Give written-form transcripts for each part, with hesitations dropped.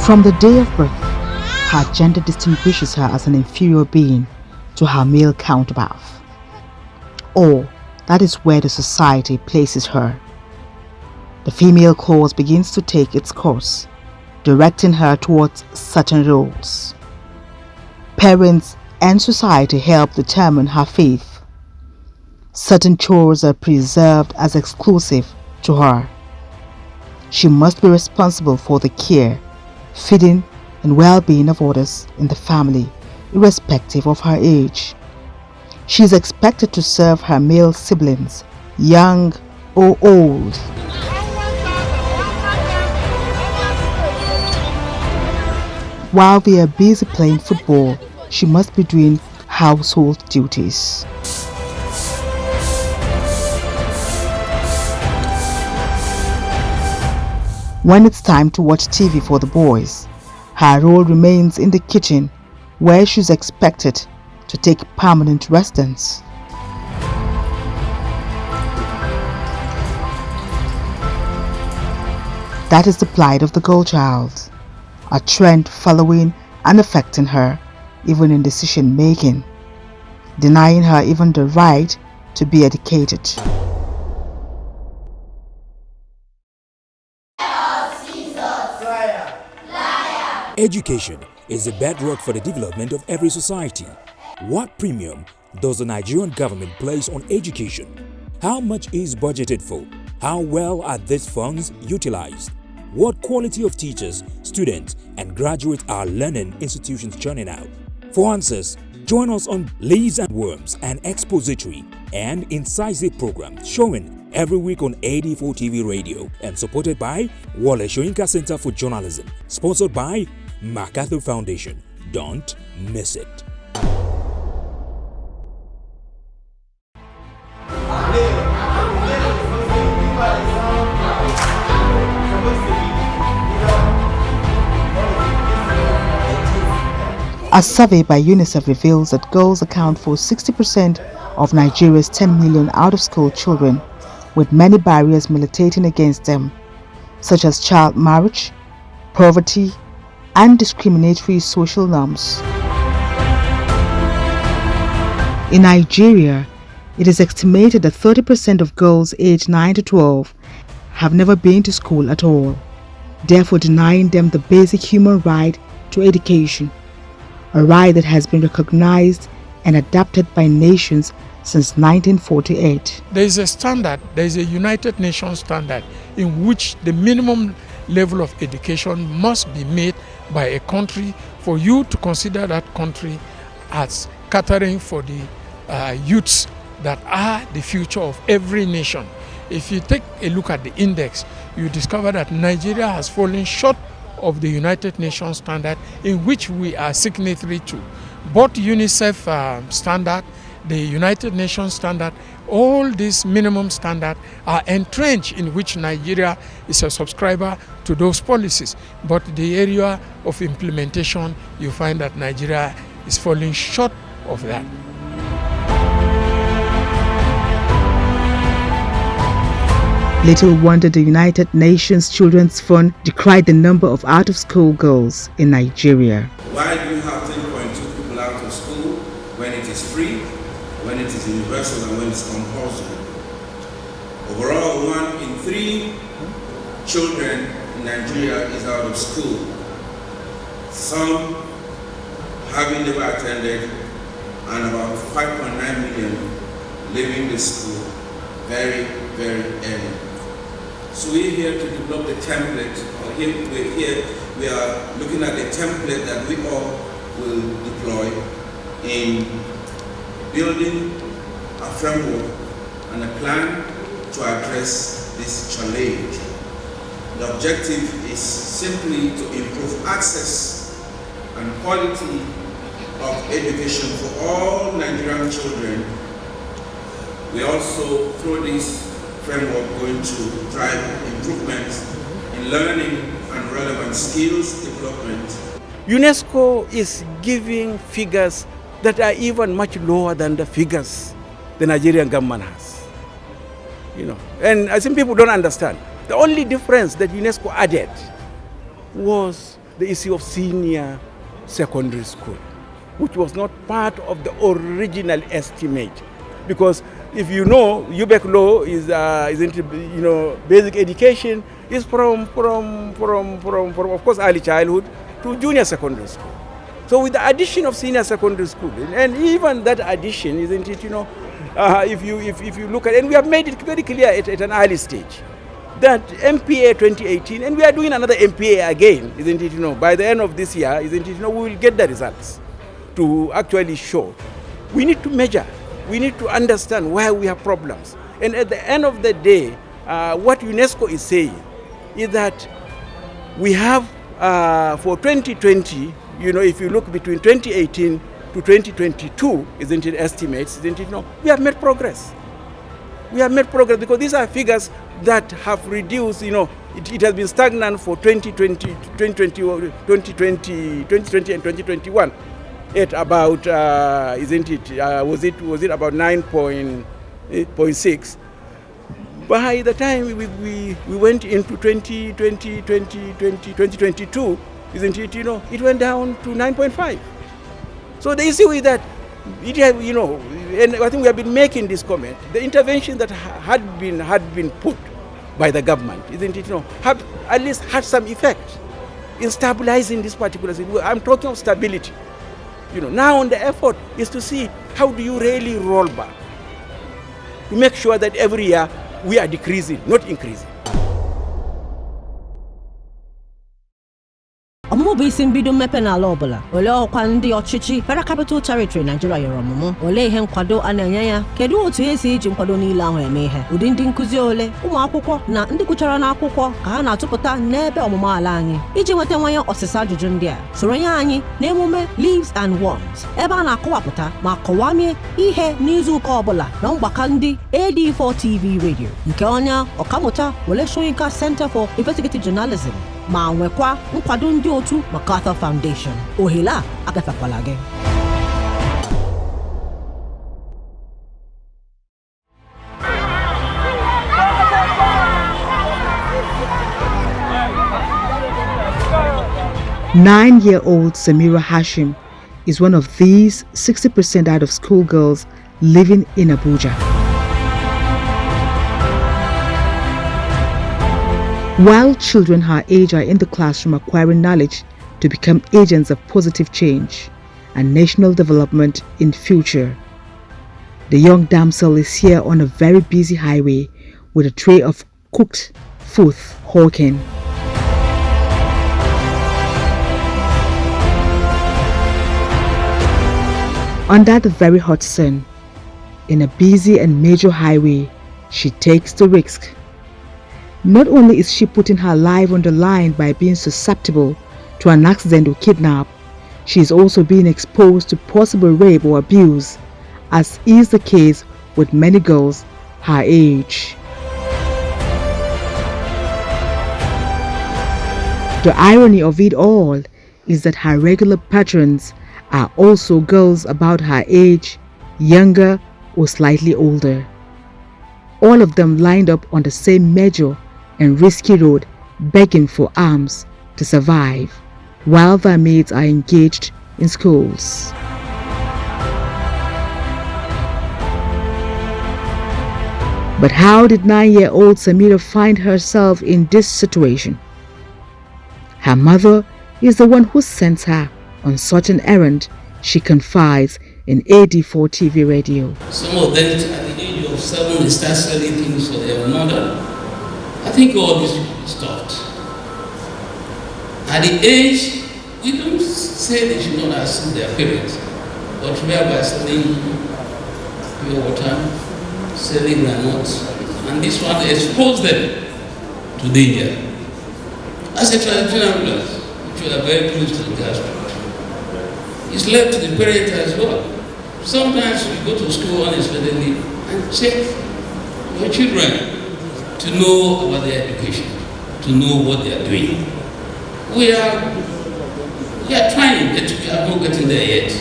From the day of birth, her gender distinguishes her as an inferior being to her male counterpart. Or that is where the society places her. The female cause begins to take its course, directing her towards certain roles. Parents and society help determine her fate. Certain chores are preserved as exclusive to her. She must be responsible for the care, feeding, and well-being of others in the family, irrespective of her age. She is expected to serve her male siblings, young or old. While they are busy playing football, she must be doing household duties. When it's time to watch TV for the boys, her role remains in the kitchen, where she's expected to take permanent residence. That is the plight of the girl child, a trend following and affecting her even in decision making, denying her even the right to be educated. Education is the bedrock for the development of every society. What premium does the Nigerian government place on education? How much is budgeted for? How well are these funds utilized? What quality of teachers, students, and graduates are learning institutions churning out? For answers, join us on Leaves and Worms, an expository and incisive program showing every week on AD4 TV radio and supported by Wole Soyinka Center for Journalism, sponsored by MacArthur Foundation. Don't miss it. A survey by UNICEF reveals that girls account for 60% of Nigeria's 10 million out-of-school children, with many barriers militating against them, such as child marriage, poverty, and discriminatory social norms. In Nigeria, it is estimated that 30% of girls aged 9 to 12 have never been to school at all, therefore denying them the basic human right to education, a right that has been recognized and adopted by nations since 1948. There is a standard, there is a United Nations standard in which the minimum level of education must be made by a country for you to consider that country as catering for the youths that are the future of every nation. If you take a look at the index, you discover that Nigeria has fallen short of the United Nations standard in which we are signatory to. Both UNICEF standard, the United Nations standard, all these minimum standards are entrenched in which Nigeria is a subscriber to those policies. But the area of implementation, you find that Nigeria is falling short of that. Little wonder the United Nations Children's Fund decried the number of out-of-school girls in Nigeria. Why do you have 10.2 people out of school when it is free, when it is universal, and when it's compulsory? Overall, 1 in 3 children in Nigeria is out of school. Some having never attended, and about 5.9 million leaving the school very, very early. So we're here to develop the template, or we are looking at the template that we all will deploy in building a framework and a plan to address this challenge. The objective is simply to improve access and quality of education for all Nigerian children. We also, through this framework, going to drive improvements in learning and relevant skills development. UNESCO is giving figures that are even much lower than the figures the Nigerian government has. And I think people don't understand. The only difference that UNESCO added was the issue of senior secondary school, which was not part of the original estimate. Because if you know, UBEC law is into, basic education is from of course early childhood to junior secondary school. So with the addition of senior secondary school, and even that addition, isn't it, if you look at it, and we have made it very clear at an early stage, that MPA 2018, and we are doing another MPA again, isn't it, by the end of this year, isn't it, we will get the results to actually show. We need to measure, we need to understand where we have problems. And at the end of the day, what UNESCO is saying is that we have, for 2020, if you look between 2018 to 2022, isn't it, estimates, isn't it, we have made progress. We have made progress because these are figures that have reduced, it has been stagnant for 2020 and 2021 at about, was it about 9.6. By the time we went into 2022, isn't it, it went down to 9.5. So the issue is that, and I think we have been making this comment, the intervention that had been put by the government, isn't it, have at least had some effect in stabilizing this particular situation. I'm talking of stability. Now the effort is to see how do you really roll back to make sure that every year we are decreasing, not increasing. Ọmụmụ mbido mmepe n'ala ọbụla ole ọkwa ndị ọchịchị Federal Capital Territory Nigeria yọrọ ọmụmụ ole ihe nkwado a na-enye ya kedu otu esi iji nkwado niile ahụ eme ihe ụdị ndị nkụzi ole ụmụ akwụkwọ na ndị gụchara n'akwụkwọ ka ha na-atụpụta n'ebe ọmụmụ ala anyị iji nweta nwanye ọsịsa ajụjụ ndị a soronye anyị n'emume Leaves and Worms ebe a na-akọwapụta ma kọwamie ihe n'izu ụka ọbụla na mgbakọ ndị AD4 TV Radio nke onye ọkammụta Wole Soyinka Center for Investigative Journalism ma nwekwa nkwado ndị otu MacArthur Foundation. Ohere a agafekwala gị. Nine-year-old Samira Hashim is one of these 60% out-of-school girls living in Abuja. While children her age are in the classroom acquiring knowledge to become agents of positive change and national development in future, the young damsel is here on a very busy highway with a tray of cooked food hawking. Under the very hot sun, in a busy and major highway, she takes the risk. Not only is she putting her life on the line by being susceptible to an accident or kidnap, she is also being exposed to possible rape or abuse, as is the case with many girls her age. The irony of it all is that her regular patrons are also girls about her age, younger or slightly older. All of them lined up on the same major and risky road begging for alms to survive, while their mates are engaged in schools. But how did 9-year-old Samira find herself in this situation? Her mother is the one who sends her on such an errand, she confides in AD4 TV Radio. Some of them at the age of 7 they start selling things for their mother. I think all this stopped. At the age, we don't say they should not assume their parents, but whereby selling pure water, selling granules, and this one expose them to danger. As a traditional ruler, which we are very close to the grassroots, it's left to the parents as well. Sometimes we go to school unexpectedly and check your children to know about their education, to know what they are doing. We are trying, but we are not getting there yet.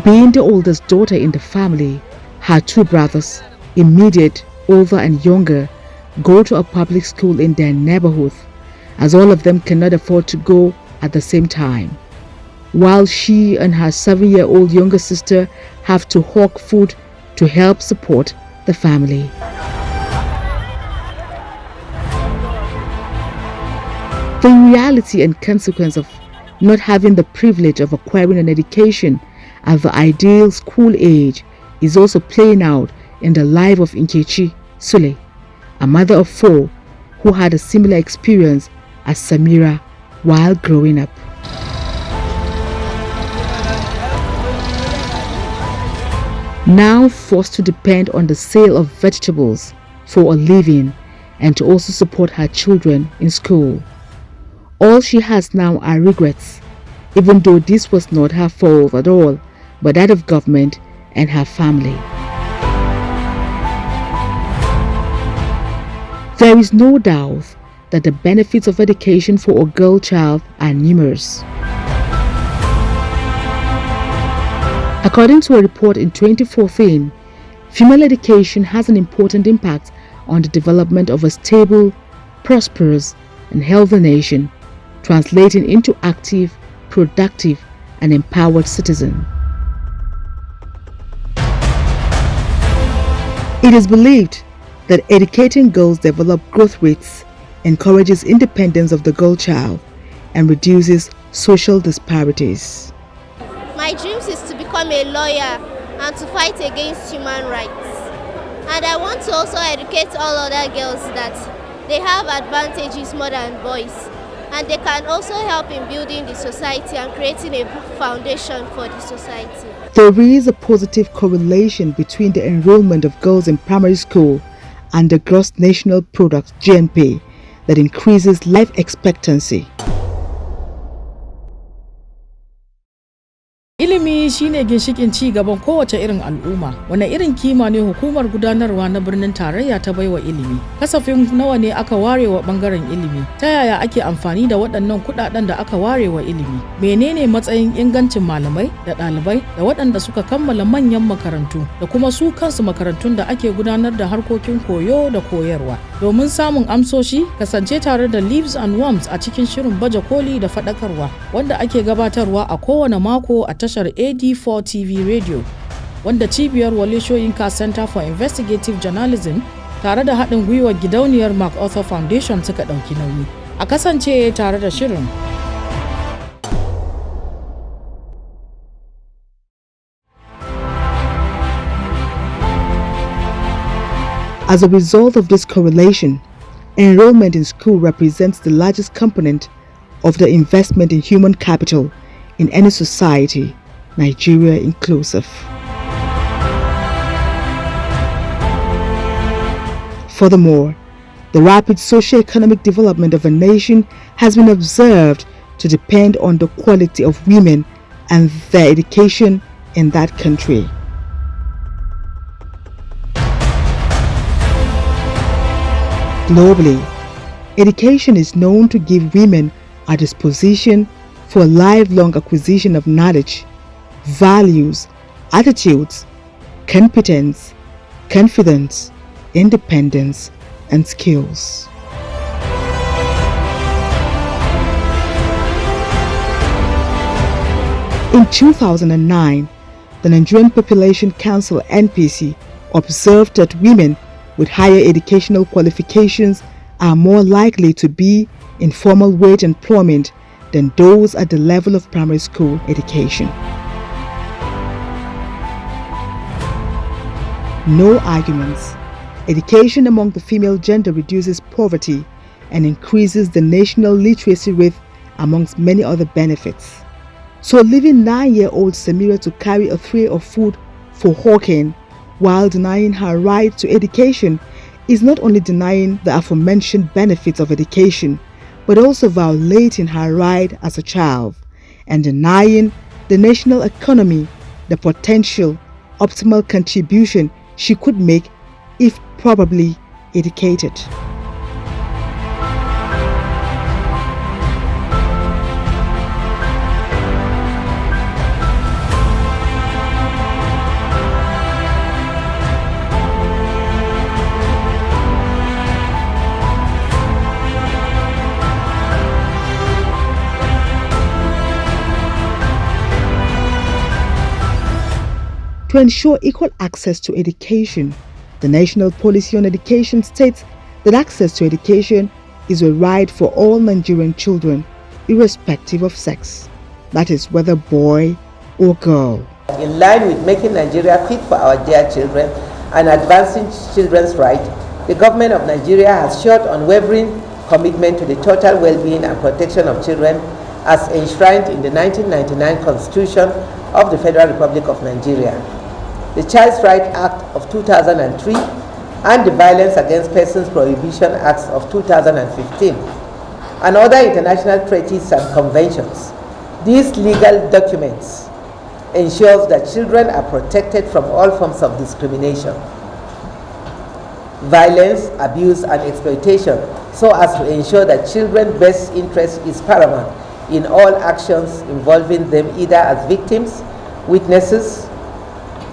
Being the oldest daughter in the family, her two brothers, immediate, older and younger, go to a public school in their neighborhood, as all of them cannot afford to go at the same time, while she and her 7-year-old younger sister have to hawk food to help support the family. The reality and consequence of not having the privilege of acquiring an education at the ideal school age is also playing out in the life of Nkechi Sule, a mother of 4 who had a similar experience as Samira while growing up. Now forced to depend on the sale of vegetables for a living and to also support her children in school. All she has now are regrets, even though this was not her fault at all, but that of government and her family. There is no doubt that the benefits of education for a girl child are numerous. According to a report in 2014, female education has an important impact on the development of a stable, prosperous, and healthy nation, translating into active, productive, and empowered citizens. It is believed that educating girls develop growth rates, encourages independence of the girl child, and reduces social disparities. My dreams is to become a lawyer and to fight against human rights. And I want to also educate all other girls that they have advantages more than boys. And they can also help in building the society and creating a foundation for the society. There is a positive correlation between the enrollment of girls in primary school and the gross national product (GNP) that increases life expectancy. Ilimi shine ginshikin ci gaban kowace irin al'umma. Wane irin kima ne hukumar gudanarwa na birnin tarayya ta baiwa ilimi? Kasafin nawa ne aka ware wa bangaren ilimi? Ta yaya ake amfani da waɗannan kuɗaɗen da aka ware wa ilimi? Menene matsayin ingancin malamai da ɗalibai da waɗanda suka kammala manyan makarantu da kuma su kansu makarantun da ake gudanar da harkokin koyo da koyarwa? Domin samun amsoshi, kasance tare da Leaves and Worms a cikin shirin baje koli da faɗakarwa wanda ake gabatarwa a kowane mako a tashar AD4 TV Radio, wanda cibiyar Wole Soyinka Center for Investigative Journalism tare da haɗin gwiwar gidauniyar MacArthur Foundation suka ɗauki nauyi. A kasance tare da shirin. As a result of this correlation, enrollment in school represents the largest component of the investment in human capital in any society, Nigeria inclusive. Furthermore, the rapid socio-economic development of a nation has been observed to depend on the quality of women and their education in that country. Globally, education is known to give women a disposition for lifelong acquisition of knowledge, values, attitudes, competence, confidence, independence, and skills. In 2009, the Nigerian Population Council (NPC) observed that women with higher educational qualifications are more likely to be in formal wage employment than those at the level of primary school education. No arguments. Education among the female gender reduces poverty and increases the national literacy rate amongst many other benefits. So leaving 9-year-old Samira to carry a tray of food for hawking while denying her right to education is not only denying the aforementioned benefits of education, but also violating her right as a child and denying the national economy the potential optimal contribution she could make if properly educated. to ensure equal access to education. The National Policy on Education states that access to education is a right for all Nigerian children, irrespective of sex, that is, whether boy or girl. In line with making Nigeria fit for our dear children and advancing children's rights, the government of Nigeria has showed unwavering commitment to the total well-being and protection of children as enshrined in the 1999 Constitution of the Federal Republic of Nigeria, the Child's Rights Act of 2003, and the Violence Against Persons Prohibition Acts of 2015, and other international treaties and conventions. These legal documents ensure that children are protected from all forms of discrimination, violence, abuse, and exploitation, so as to ensure that children's best interest is paramount in all actions involving them, either as victims, witnesses,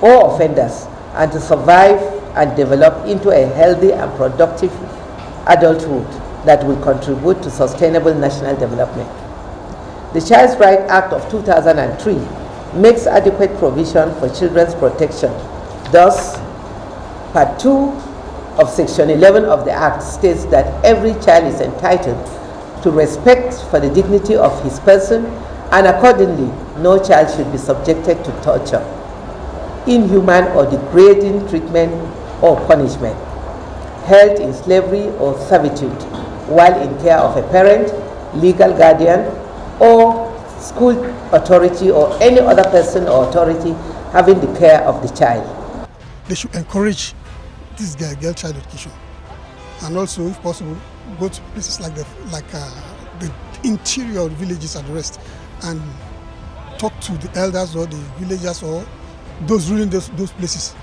or offenders, and to survive and develop into a healthy and productive adulthood that will contribute to sustainable national development. The Child's Rights Act of 2003 makes adequate provision for children's protection. Thus, Part 2 of Section 11 of the Act states that every child is entitled to respect for the dignity of his person, and accordingly, no child should be subjected to torture, inhuman or degrading treatment or punishment, held in slavery or servitude while in care of a parent, legal guardian, or school authority or any other person or authority having the care of the child. They should encourage this girl child education, and also, if possible, go to places like the interior villages and the rest, and talk to the elders or the villagers or those ruling those places.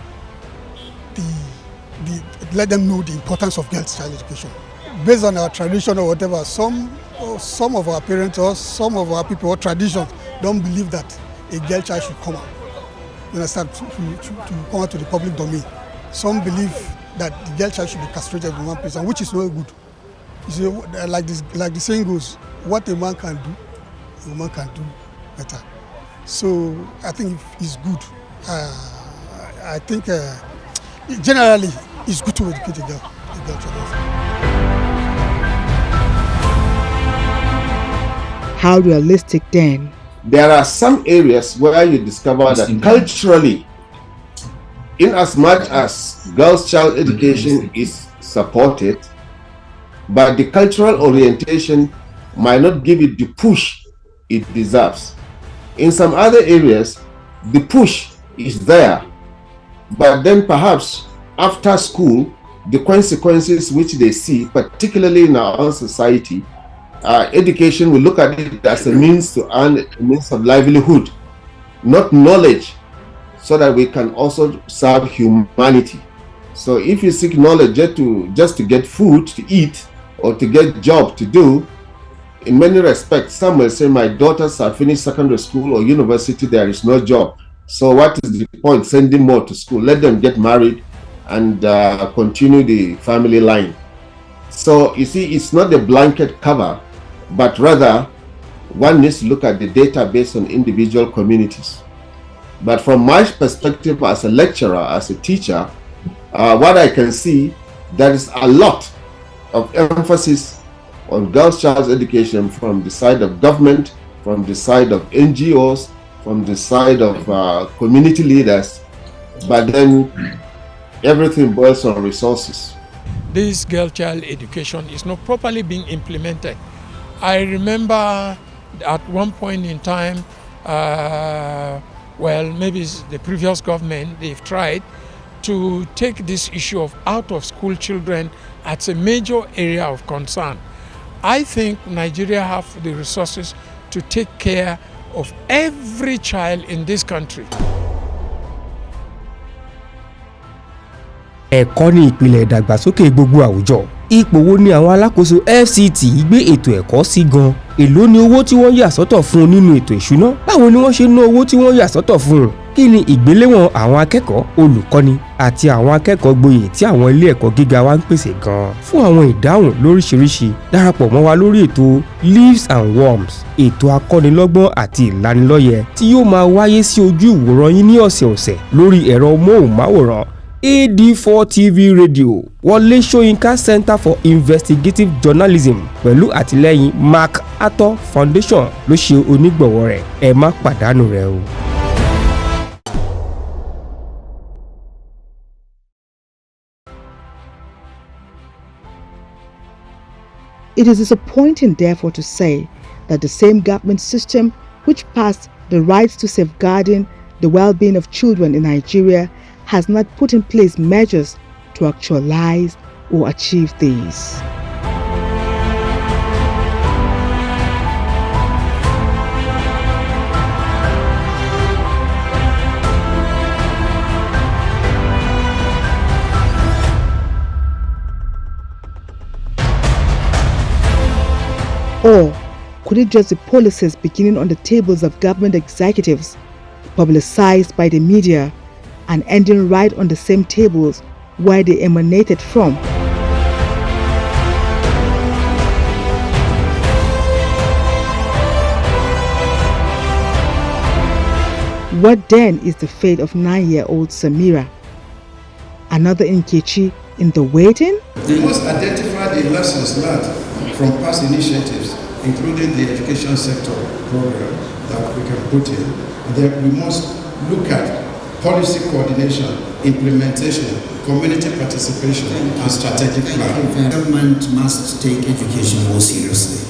Let them know the importance of girls child education. Based on our tradition or whatever, some of our parents or some of our people or traditions don't believe that a girl child should come out. You understand? To come out to the public domain. Some believe that the girl child should be castrated in one place, and which is not good. You see, like the saying goes, what a man can do, a woman can do better. So I think it's good. I think generally it's good to educate a girl child. How realistic then? There are some areas where you discover that culturally, in as much as girls' child education is supported, but the cultural orientation might not give it the push it deserves. In some other areas, the push is there, but then perhaps after school, the consequences which they see, particularly in our own society, education will look at it as a means to earn a means of livelihood, not knowledge, so that we can also serve humanity. So if you seek knowledge just to get food to eat or to get job to do, in many respects, some will say, my daughters have finished secondary school or university, there is no job. So what is the point sending more to school? Let them get married and continue the family line. So you see, it's not a blanket cover, but rather one needs to look at the data based on individual communities. But from my perspective as a lecturer, as a teacher, what I can see, there is a lot of emphasis on girls' child education from the side of government, from the side of NGOs, from the side of community leaders, but then everything boils on resources. This girl child education is not properly being implemented. I remember at one point in time, well, maybe it's the previous government, they've tried to take this issue of out-of-school children as a major area of concern. I think Nigeria have the resources to take care of every child in this country. Ẹ̀kọ́ ní ìpìlẹ̀ ìdàgbàsókè gbogbo àwùjọ. Ipò wo ni àwọn alákòóso FCT gbé ètò ẹ̀kọ́ sí gan? Èló ni owó tí wọ́n yà sọ́tọ̀ fún nínú ètò ìṣúná? Báwo ni wọ́n ṣe ná owó tí wọ́n yà sọ́tọ̀ fún? Kí ni ìgbéléwọ̀n àwọn akẹ́kọ̀ọ́, olùkọ́ni àti àwọn akẹ́kọ̀ọ́ gboyè tí àwọn ilé ẹ̀kọ́ gíga wa ń pèsè gan-an? Fún àwọn ìdáhùn lóríṣiríṣi, darapọ̀ mọ́ wa lórí ètò Leaves and Worms, ètò akọ́nilọ́gbọ́n àti ìlanilọ́yẹ tí yóò máa wáyé sí ojú ìwòran yín ní ọ̀sẹ̀ọ̀sẹ̀ lórí ẹ̀rọ móhùnmáwòrán AD4 TV Radio, Wọlé Ṣóyínká Center for Investigative Journalism pẹ̀lú àtìlẹ́yìn MacArthur Foundation ló ṣe onígbọ̀wọ́ rẹ̀. Ẹ má pàdánù rẹ̀ o. It is disappointing, therefore, to say that the same government system which passed the rights to safeguarding the well-being of children in Nigeria has not put in place measures to actualize or achieve these. Or could it just be policies beginning on the tables of government executives, publicized by the media, and ending right on the same tables where they emanated from? What then is the fate of 9-year-old Samira? Another Nkechi in the waiting? We must identify the lessons learned from past initiatives, including the education sector program that we can put in. Then we must look at policy coordination, implementation, community participation, and strategic planning. The government must take education more seriously.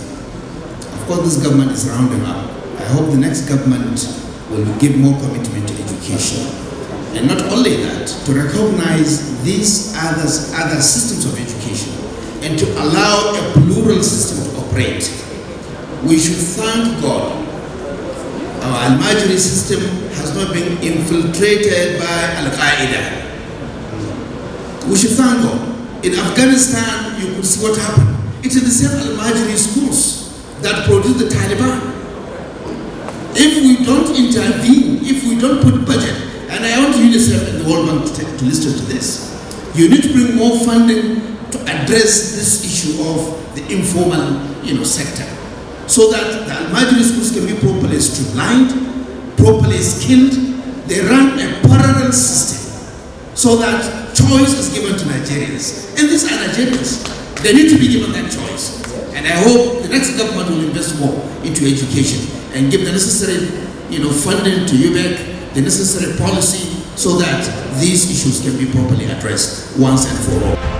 Of course, this government is rounding up. I hope the next government will give more commitment to education. And not only that, to recognize these other systems of education and to allow a plural system to operate. We should thank God our Al-Majri system has not been infiltrated by Al-Qaeda. We should thank God. In Afghanistan, you could see what happened. It is the same Al-Majri schools that produced the Taliban. If we don't intervene, if we don't put budget, and I want UNICEF and the World Bank to listen to this, you need to bring more funding to address this issue of the informal, sector, so that the Al-Majri schools can be properly streamlined, properly skilled. They run a parallel system so that choice is given to Nigerians. And these are Nigerians. They need to be given that choice. And I hope the next government will invest more into education and give the necessary, funding to UBEC, the necessary policy, so that these issues can be properly addressed once and for all.